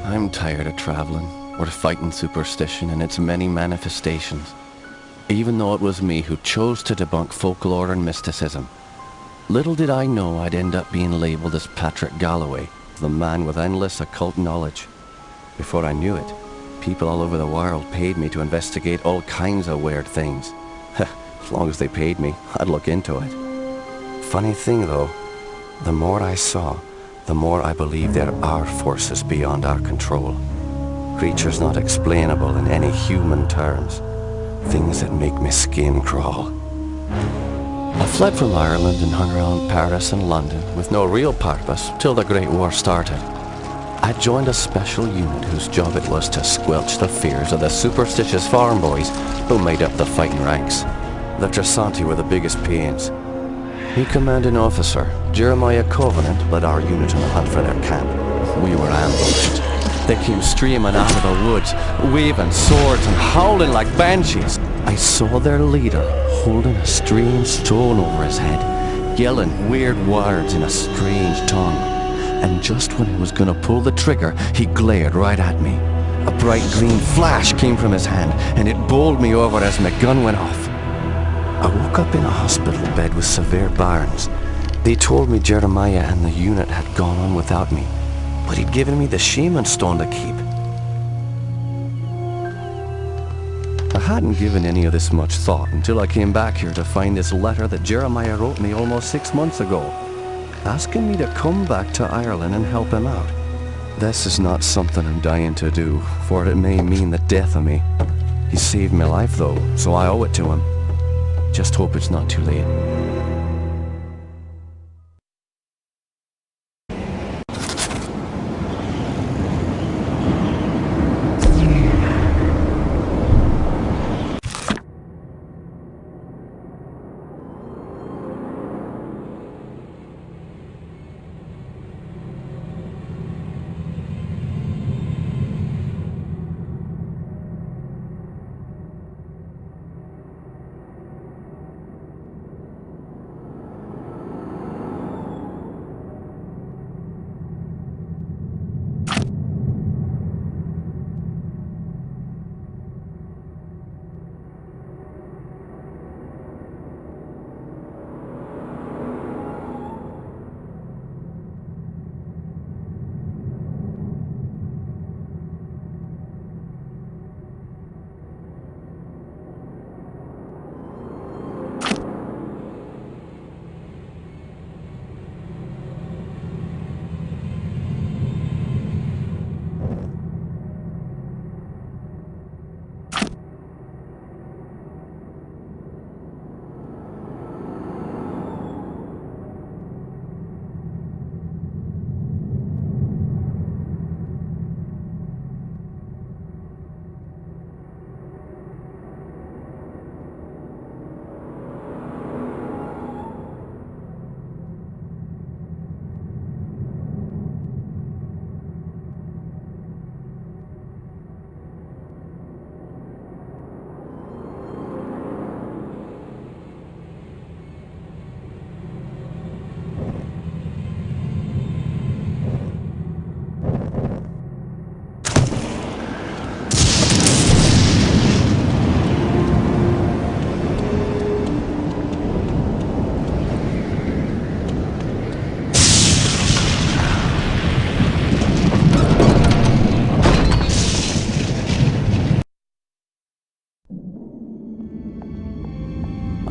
I'm tired of traveling, or fighting superstition in its many manifestations. Even though it was me who chose to debunk folklore and mysticism. Little did I know I'd end up being labelled as Patrick Galloway, the man with endless occult knowledge. Before I knew it, people all over the world paid me to investigate all kinds of weird things. As long as they paid me, I'd look into it. Funny thing though, the more I saw, the more I believe there are forces beyond our control. Creatures not explainable in any human terms. Things that make my skin crawl. I fled from Ireland and hung around Paris and London with no real purpose till the Great War started. I joined a special unit whose job it was to squelch the fears of the superstitious farm boys who made up the fighting ranks. The Trasanti were the biggest pains. The commanding officer, Jeremiah Covenant, led our unit on a hunt for their camp. We were ambushed. They came streaming out of the woods, waving swords and howling like banshees. I saw their leader holding a strange stone over his head, yelling weird words in a strange tongue. And just when he was gonna pull the trigger, he glared right at me. A bright green flash came from his hand, and it bowled me over as my gun went off. I woke up in a hospital bed with severe burns. They told me Jeremiah and the unit had gone on without me, but he'd given me the shaman stone to keep. I hadn't given any of this much thought until I came back here to find this letter that Jeremiah wrote me almost 6 months ago, asking me to come back to Ireland and help him out. This is not something I'm dying to do, for it may mean the death of me. He saved my life though, so I owe it to him. Just hope it's not too late.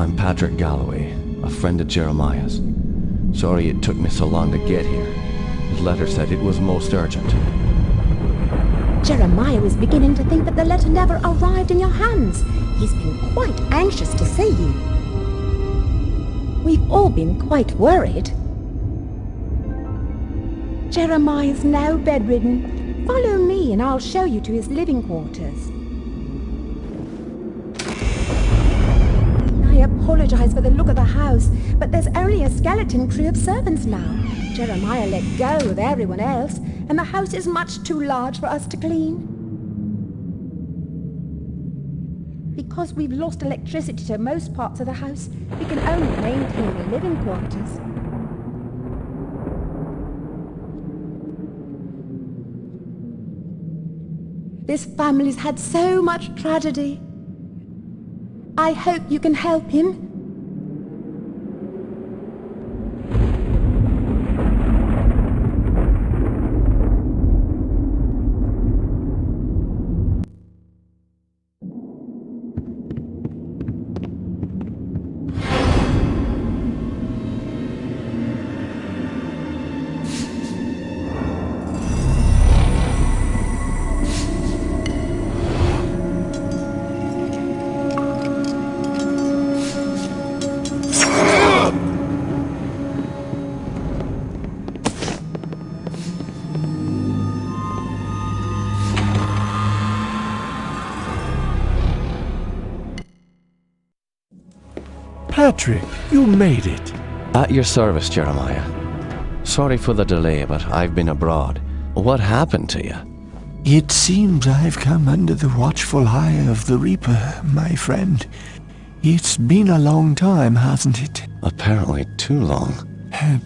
I'm Patrick Galloway, a friend of Jeremiah's. Sorry it took me so long to get here. His letter said it was most urgent. Jeremiah was beginning to think that the letter never arrived in your hands. He's been quite anxious to see you. We've all been quite worried. Jeremiah's now bedridden. Follow me and I'll show you to his living quarters. I apologize for the look of the house, but there's only a skeleton crew of servants now. Jeremiah let go of everyone else, and the house is much too large for us to clean. Because we've lost electricity to most parts of the house, we can only maintain the living quarters. This family's had so much tragedy. I hope you can help him. Patrick, you made it. At your service, Jeremiah. Sorry for the delay, but I've been abroad. What happened to you? It seems I've come under the watchful eye of the Reaper, my friend. It's been a long time, hasn't it? Apparently too long.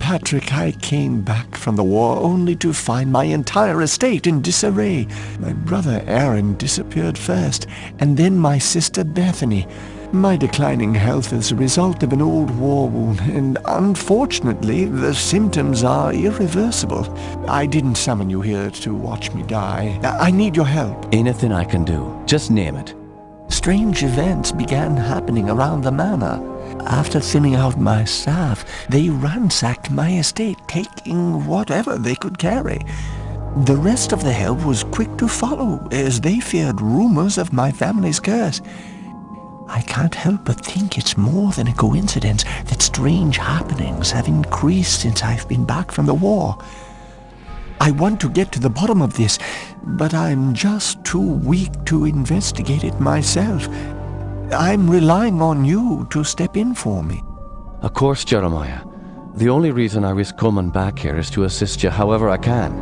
Patrick, I came back from the war only to find my entire estate in disarray. My brother Aaron disappeared first, and then my sister Bethany. My declining health is a result of an old war wound, and unfortunately, the symptoms are irreversible. I didn't summon you here to watch me die. I need your help. Anything I can do. Just name it. Strange events began happening around the manor. After thinning out my staff, they ransacked my estate, taking whatever they could carry. The rest of the help was quick to follow, as they feared rumors of my family's curse. I can't help but think it's more than a coincidence that strange happenings have increased since I've been back from the war. I want to get to the bottom of this, but I'm just too weak to investigate it myself. I'm relying on you to step in for me. Of course, Jeremiah. The only reason I risk coming back here is to assist you however I can.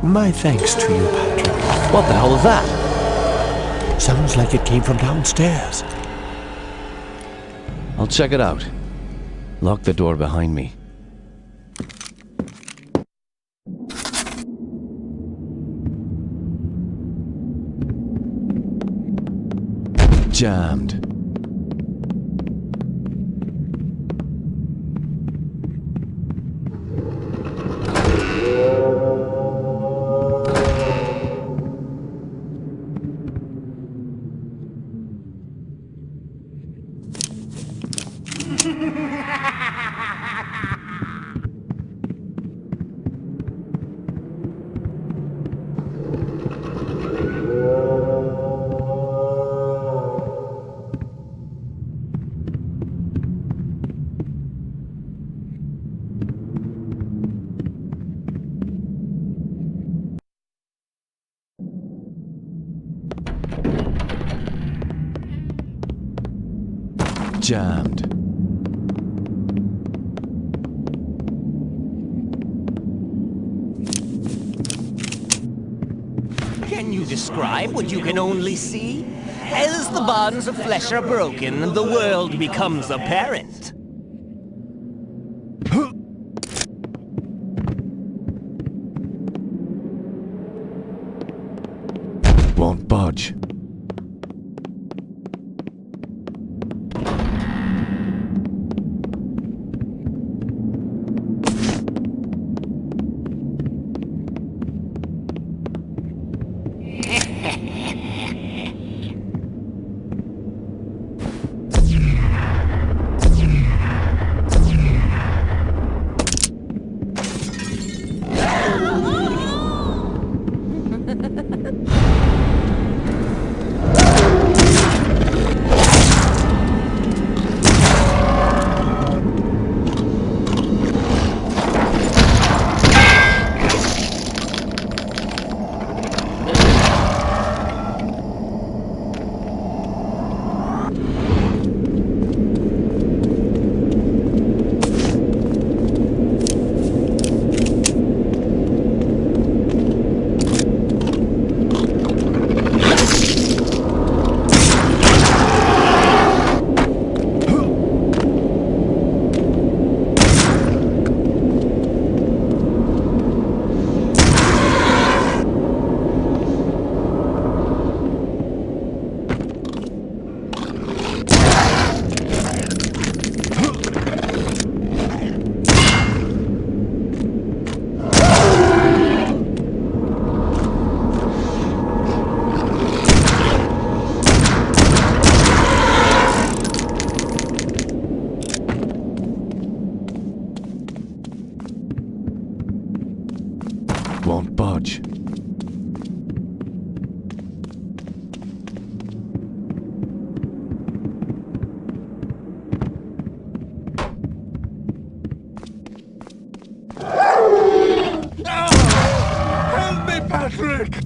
My thanks to you, Patrick. What the hell is that? Sounds like it came from downstairs. I'll check it out. Lock the door behind me. Jammed. Jammed. Can you describe what you can only see? As the bonds of flesh are broken, the world becomes apparent. Won't budge. won't budge. Help me, Patrick!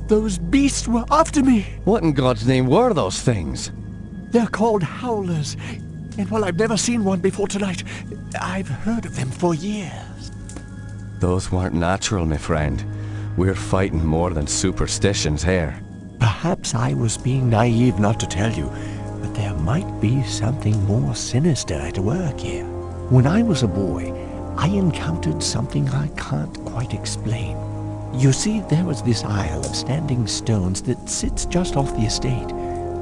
Those beasts were after me. What in God's name were those things? They're called howlers. And while I've never seen one before tonight, I've heard of them for years. Those weren't natural, my friend. We're fighting more than superstitions here. Perhaps I was being naive not to tell you, but there might be something more sinister at work here. When I was a boy, I encountered something I can't quite explain. You see, there was this isle of standing stones that sits just off the estate.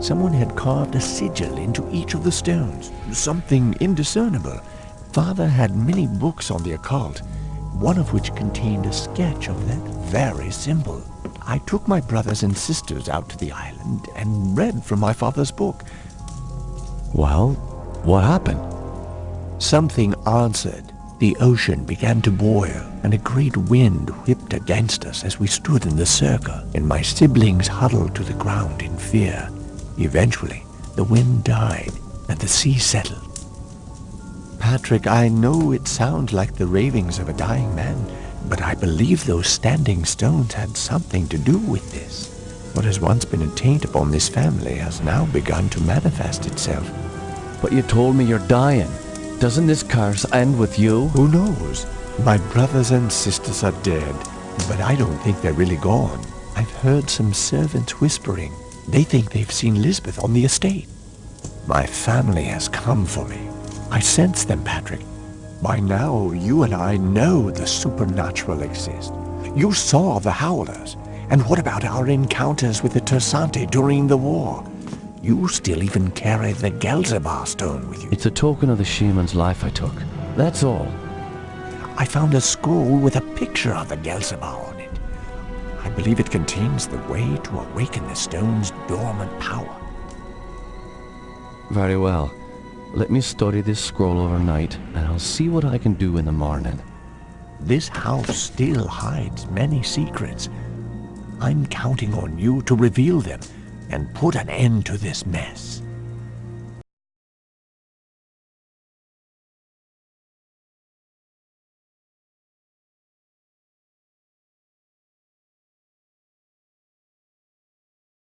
Someone had carved a sigil into each of the stones, something indiscernible. Father had many books on the occult, one of which contained a sketch of that very symbol. I took my brothers and sisters out to the island and read from my father's book. Well, what happened? Something answered. The ocean began to boil, and a great wind whipped against us as we stood in the circle, and my siblings huddled to the ground in fear. Eventually, the wind died, and the sea settled. Patrick, I know it sounds like the ravings of a dying man, but I believe those standing stones had something to do with this. What has once been a taint upon this family has now begun to manifest itself. But you told me you're dying. Doesn't this curse end with you? Who knows? My brothers and sisters are dead, but I don't think they're really gone. I've heard some servants whispering. They think they've seen Lisbeth on the estate. My family has come for me. I sense them, Patrick. By now, you and I know the supernatural exists. You saw the howlers. And what about our encounters with the Tersante during the war? You still even carry the Gelzebah stone with you. It's a token of the shaman's life I took. That's all. I found a scroll with a picture of the Gelzebah on it. I believe it contains the way to awaken the stone's dormant power. Very well. Let me study this scroll overnight, and I'll see what I can do in the morning. This house still hides many secrets. I'm counting on you to reveal them and put an end to this mess.